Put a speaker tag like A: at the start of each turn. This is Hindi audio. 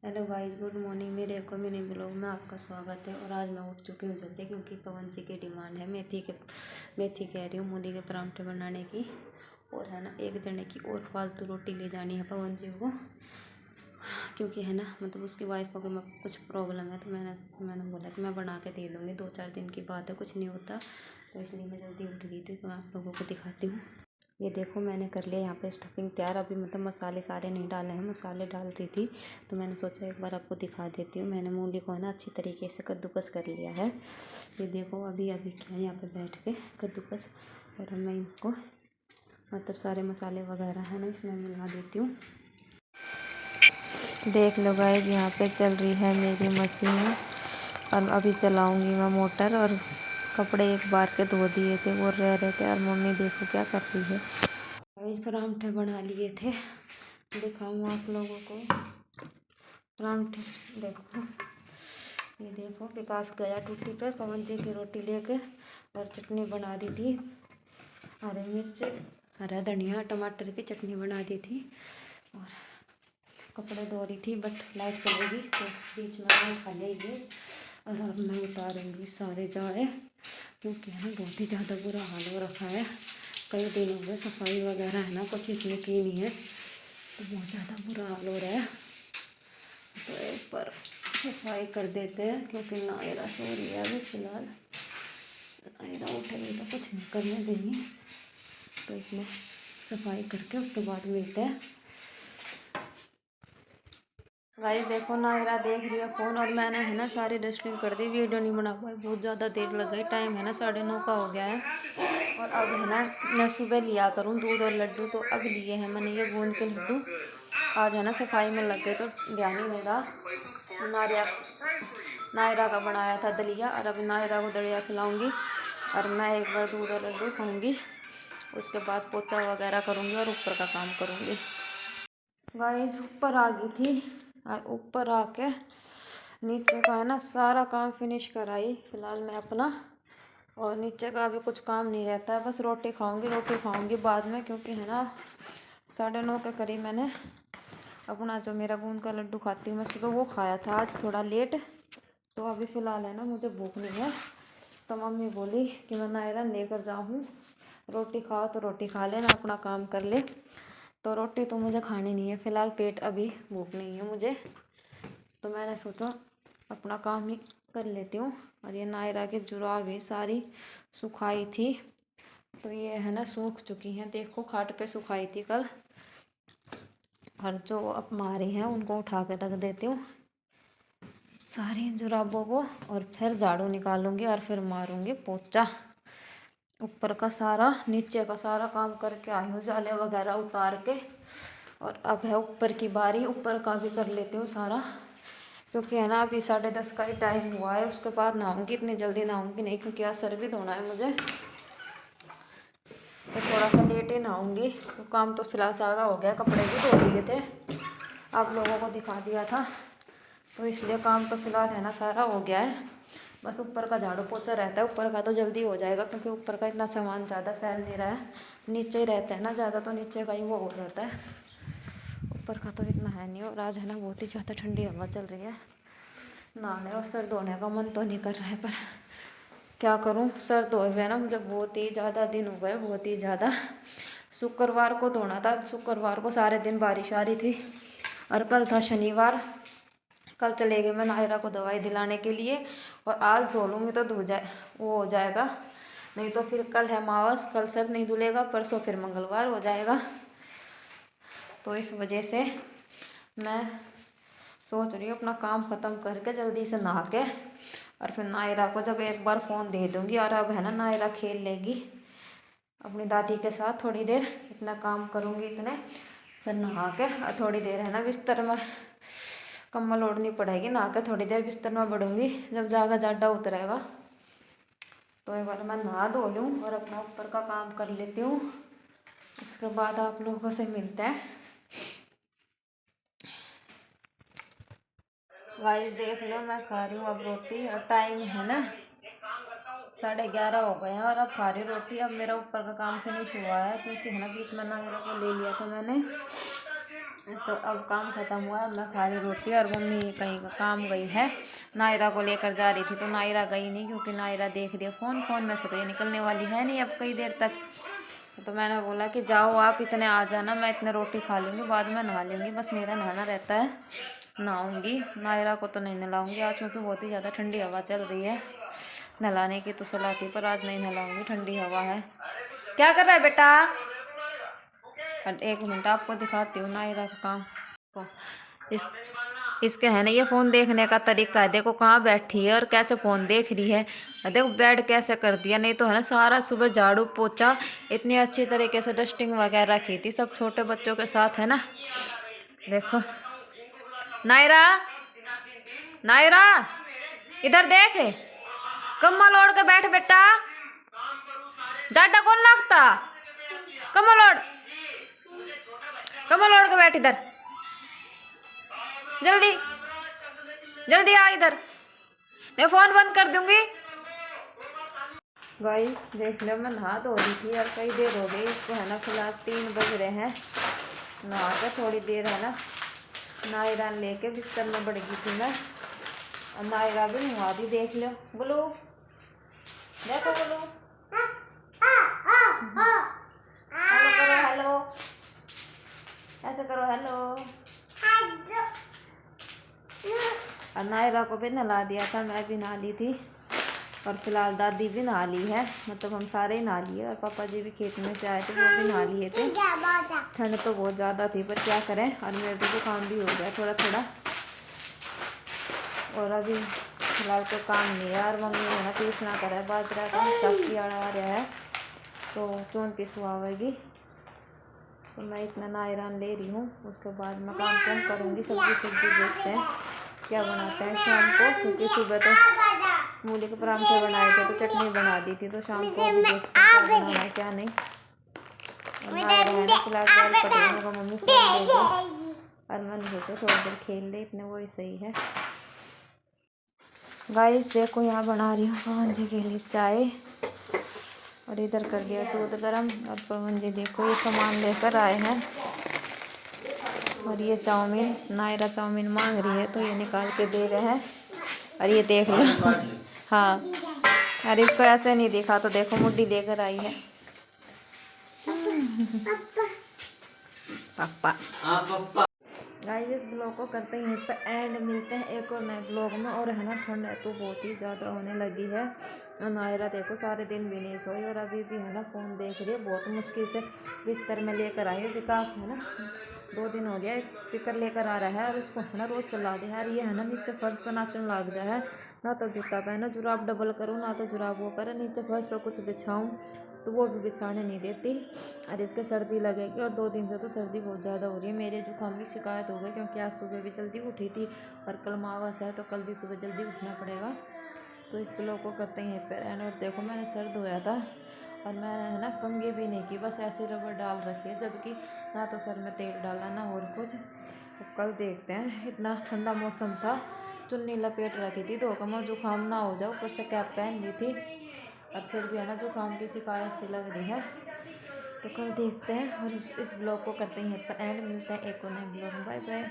A: Hello guys, good morning. मेरे एक मिनी ब्लॉग में आपका स्वागत है। और आज मैं उठ चुकी हूँ जल्दी, क्योंकि पवन जी की डिमांड है मेथी कह रही हूँ, मूली के परांठे बनाने की। और है ना, एक जने की और फालतू रोटी ले जानी है पवन जी को, क्योंकि है ना, मतलब उसकी वाइफ को कुछ प्रॉब्लम है। तो मैंने बोला कि मैं बना के दे दूँगी, 2-4 दिन की बात है, कुछ नहीं होता। तो इसलिए मैं जल्दी उठ गई थी। तो मैं आप लोगों को दिखाती हूँ। ये देखो, मैंने कर लिया यहाँ पे स्टफिंग तैयार। अभी मतलब मसाले सारे नहीं डाले हैं, मसाले डाल रही थी। तो मैंने सोचा एक बार आपको दिखा देती हूँ। मैंने मूली को है ना अच्छी तरीके से कद्दूकस कर लिया है। ये देखो, अभी क्या यहाँ पे बैठ के कद्दूकस। और मैं इनको मतलब सारे मसाले वगैरह है ना इसमें मिला देती हूँ। देख लो गाइस, यहाँ पे चल रही है मेरी मशीन। और अभी चलाऊँगी मैं मोटर। और कपड़े एक बार के धो दिए थे, वो रह रहे थे। और मम्मी देखो क्या कर रही है। परांठे बना लिए थे, दिखाऊँ आप लोगों को परांठे। देखो, ये देखो, विकास गया टूटी पे पवन जी की रोटी लेके। और चटनी बना दी थी, हरी मिर्च, हरा धनिया, टमाटर की चटनी बना दी थी। और कपड़े धो रही थी, बट लाइट चलेगी तो बीच में मैं खा लेगी। और अब मैं उतारूँगी सारे जाड़े, क्योंकि है ना बहुत ही ज़्यादा बुरा हाल हो रखा है। कई दिन हो गए सफाई वगैरह है ना कुछ इसने की नहीं है, तो बहुत ज़्यादा बुरा हाल हो रहा है। तो एक बार सफाई कर देते हैं, क्योंकि नायरा सो रही है अभी फ़िलहाल। नायरा उठेगी तो कुछ नहीं करने देंगे। तो इसमें सफाई करके उसके बाद मिलते हैं। गाइस देखो, नायरा देख रही है फ़ोन। और मैंने है ना सारी डस्टिंग कर दी, वीडियो नहीं बना पाई, बहुत ज़्यादा देर लग गई। टाइम है ना 9:30 का हो गया है। और अब है ना, मैं सुबह लिया करूँ दूध और लड्डू, तो अब लिए हैं मैंने ये गूंद के लड्डू। आज है ना सफाई में लग गए तो ध्यान ही नहीं रहा। नायरा का बनाया था दलिया, और अब नायरा को दलिया खिलाऊँगी। और मैं एक बार दूध और लड्डू खाऊँगी, उसके बाद पोछा वगैरह करूँगी और ऊपर का काम करूँगी। गाइस ऊपर आ गई थी, और ऊपर आके नीचे का है ना सारा काम फिनिश कराई फ़िलहाल मैं अपना। और नीचे का अभी कुछ काम नहीं रहता है, बस रोटी खाऊंगी बाद में, क्योंकि है ना 9:30 के करीब मैंने अपना जो मेरा गूंद का लड्डू खाती हूँ मैं सुबह, वो खाया था आज थोड़ा लेट। तो अभी फ़िलहाल है ना मुझे भूख नहीं है। तो मम्मी बोली कि मैं नायरा लेकर जाऊँ, रोटी खाओ तो रोटी खा लेना, अपना काम कर ले। तो रोटी तो मुझे खानी नहीं है फ़िलहाल, पेट अभी भूख नहीं है मुझे। तो मैंने सोचा अपना काम ही कर लेती हूँ। और ये नायरा की जुराबें सारी सुखाई थी, तो ये है ना सूख चुकी हैं। देखो, खाट पे सुखाई थी कल। और जो अब मारी हैं उनको उठा के रख देती हूँ सारी जुराबों को। और फिर झाड़ू निकालूंगी और फिर मारूंगी पोछा। ऊपर का सारा नीचे का सारा काम करके आई हूँ, जाले वगैरह उतार के। और अब है ऊपर की बारी, ऊपर का भी कर लेती हूँ सारा, क्योंकि है ना अभी 10:30 का ही टाइम हुआ है। उसके बाद नहाऊंगी, इतनी जल्दी नहाऊंगी नहीं, क्योंकि आज सर भी धोना है मुझे। तो थोड़ा सा लेट ही नहाऊंगी। तो काम तो फिलहाल सारा हो गया, कपड़े भी धो दिए थे, आप लोगों को दिखा दिया था। तो इसलिए काम तो फिलहाल है ना सारा हो गया है। बस ऊपर का झाड़ू पोछा रहता है, ऊपर का तो जल्दी हो जाएगा, क्योंकि ऊपर का इतना सामान ज़्यादा फैल नहीं रहा है। नीचे ही रहता है ना ज़्यादा, तो नीचे का ही वो हो जाता है, ऊपर का तो इतना है नहीं। और आज है ना बहुत ही ज़्यादा ठंडी हवा चल रही है, नहाने और सर धोने का मन तो नहीं कर रहा है, पर क्या करूं, सर धोए हुए ना मुझे बहुत ही ज़्यादा दिन हो गए, बहुत ही ज़्यादा। शुक्रवार को धोना था, शुक्रवार को सारे दिन बारिश आ रही थी। और कल था शनिवार, कल चले गए मैं नायरा को दवाई दिलाने के लिए। और आज धो लूँगी तो वो हो जाएगा, नहीं तो फिर कल है अमावस, कल सर नहीं धुलेगा, परसों फिर मंगलवार हो जाएगा। तो इस वजह से मैं सोच रही हूँ अपना काम ख़त्म करके जल्दी से नहा के, और फिर नायरा को जब एक बार फ़ोन दे दूँगी। और अब है ना नायरा खेल लेगी अपनी दादी के साथ थोड़ी देर, इतना काम करूँगी इतने, फिर नहा के। और थोड़ी देर है ना बिस्तर में कम्बल ओढ़नी पड़ेगी, नहा के थोड़ी देर बिस्तर में बढ़ूँगी, जब जागा जाडा उतरेगा। तो एक बार मैं नहा धो लूँ और अपना ऊपर का काम कर लेती हूँ, उसके बाद आप लोगों से मिलते हैं। गाइस देख लो, मैं खा रही हूँ अब रोटी। और टाइम है ना 11:30 हो गए हैं, और अब खा रही रोटी। अब मेरा ऊपर का काम फिनिश हुआ है, क्योंकि है ना बीच में नायरा को ले लिया था मैंने। तो अब काम खत्म हुआ, मैं खा रही रोटी और मम्मी कहीं काम गई है, नायरा को लेकर जा रही थी तो नायरा गई नहीं क्योंकि नायरा देख रही है फ़ोन में से, तो ये निकलने वाली है नहीं अब कई देर तक। तो मैंने बोला कि जाओ आप इतने आ जाना, मैं इतने रोटी खा लूँगी, बाद में नहा लूँगी, बस मेरा नहाना रहता है, नहाऊँगी। नायरा को तो नहीं नहलाऊँगी आज क्योंकि बहुत ही ज़्यादा ठंडी हवा चल रही है, नहलाने की तो सलाह थी पर आज नहीं नहलाऊँगी, ठंडी हवा है। क्या कर रहा है बेटा? एक मिनट आपको दिखाती हूँ नायरा का काम। इसके है ना ये फ़ोन देखने का तरीका है, देखो कहाँ बैठी है और कैसे फ़ोन देख रही है, देखो बेड कैसे कर दिया, नहीं तो है ना सारा सुबह झाड़ू पोछा इतनी अच्छी तरीके से डस्टिंग वगैरह की थी, सब छोटे बच्चों के साथ है ना। देखो नायरा, नायरा इधर देख, कम्बल ओढ़ के बैठ बेटा, जाडा कौन लगता, कम्बल ओढ़, कम्बल ओढ़ के बैठ इधर, जल्दी जल्दी आ इधर, मैं फ़ोन बंद कर दूंगी। गाइस देख लो मैं नहा धो रही थी और कई देर हो गई इसको है ना, फिलहाल 3 बज रहे हैं, नहा के थोड़ी देर है ना नायरा लेके बिस्तर में बढ़ गई थी मैं, और नायरा भी नहा दी, देख लो बोलो, देखो बोलो, हेलो करो, हेलो ऐसे करो, हेलो। और नायरा को भी नहला दिया था, मैं भी नहा ली थी, और फिलहाल दादी भी नहा ली है, मतलब हम सारे ही नहा लिए, और पापा जी भी खेत में से आए थे वो भी नहा लिए थे। ठंड तो बहुत ज़्यादा थी पर क्या करें, और मेरे तो जुकाम भी हो गया थोड़ा थोड़ा, और अभी फिलहाल कोई काम नहीं है। और मम्मी है ना पीसना करे बाजरा का, सब्जी आ रहा है तो चून पिसवाएगी, तो मैं इतना नायरान ले रही हूँ, उसके बाद मैं काम करूँगी। सब्जी देखते हैं क्या बनाते हैं शाम को, क्योंकि सुबह तो मूली के परांठे बनाए थे तो चटनी बना दी थी, तो शाम को भी देखते हैं क्या बनाना है क्या नहीं। और नायरा है ना फिलहाल पकड़ने का मम्मी फोन दे, और मैंने सोचा थोड़ी देर खेल ले, इतने वही सही है। गाइस देखो यहाँ बना रही हूँ पवन जी के लिए चाय, और इधर कर दिया दूध गरम, और पवन जी देखो ये सामान लेकर आए हैं, और ये चाउमीन, नायरा चाउमीन मांग रही है तो ये निकाल के दे रहे हैं, और ये देख लो हाँ, अरे इसको ऐसे नहीं देखा तो देखो मुड्डी लेकर आई है पापा। गाइस इस ब्लॉग को करते ही पर एंड, मिलते हैं एक और नए ब्लॉग में। और है ना ठंड है तो बहुत ही ज़्यादा होने लगी है, और नायरा देखो सारे दिन भी नहीं सोई, और अभी भी है ना फ़ोन देख रही है, बहुत मुश्किल से बिस्तर में लेकर आई है। विकास है ना 2 दिन हो गया एक स्पीकर लेकर आ रहा है, और उसको है ना रोज़ चला दे यार, ये है ना नीचे फर्श पर नाचने लग जाए, ना तो जूता पहना, जुराब डबल करूँ, ना तो जुराब वो करे, नीचे फर्श पर कुछ बिछाऊँ तो वो भी बिछाने नहीं देती, और इसके सर्दी लगेगी। और 2 दिन से तो सर्दी बहुत ज़्यादा हो रही है, मेरे जुकाम की शिकायत हो गई क्योंकि आज सुबह भी जल्दी उठी थी, और कल अमावस है तो कल भी सुबह जल्दी उठना पड़ेगा। तो इस ब्लॉग को करते हैं पर एंड। और देखो मैंने सर धोया था, और मैंने है ना कंघी भी नहीं की, बस ऐसे रबर डाल रखी है, जबकि ना तो सर में तेल डाला ना और कुछ। तो कल देखते हैं, इतना ठंडा मौसम था, चुन्नी लपेट रखी थी तो कम जुकाम ना हो जाए, ऊपर से कैप पहन ली थी, और फिर भी है ना जुकाम की शिकायत सी लग रही है। तो कल देखते हैं, और इस ब्लॉग को करते हैं पर एंड, मिलते हैं एक और नए ब्लॉग में, बाय बाय।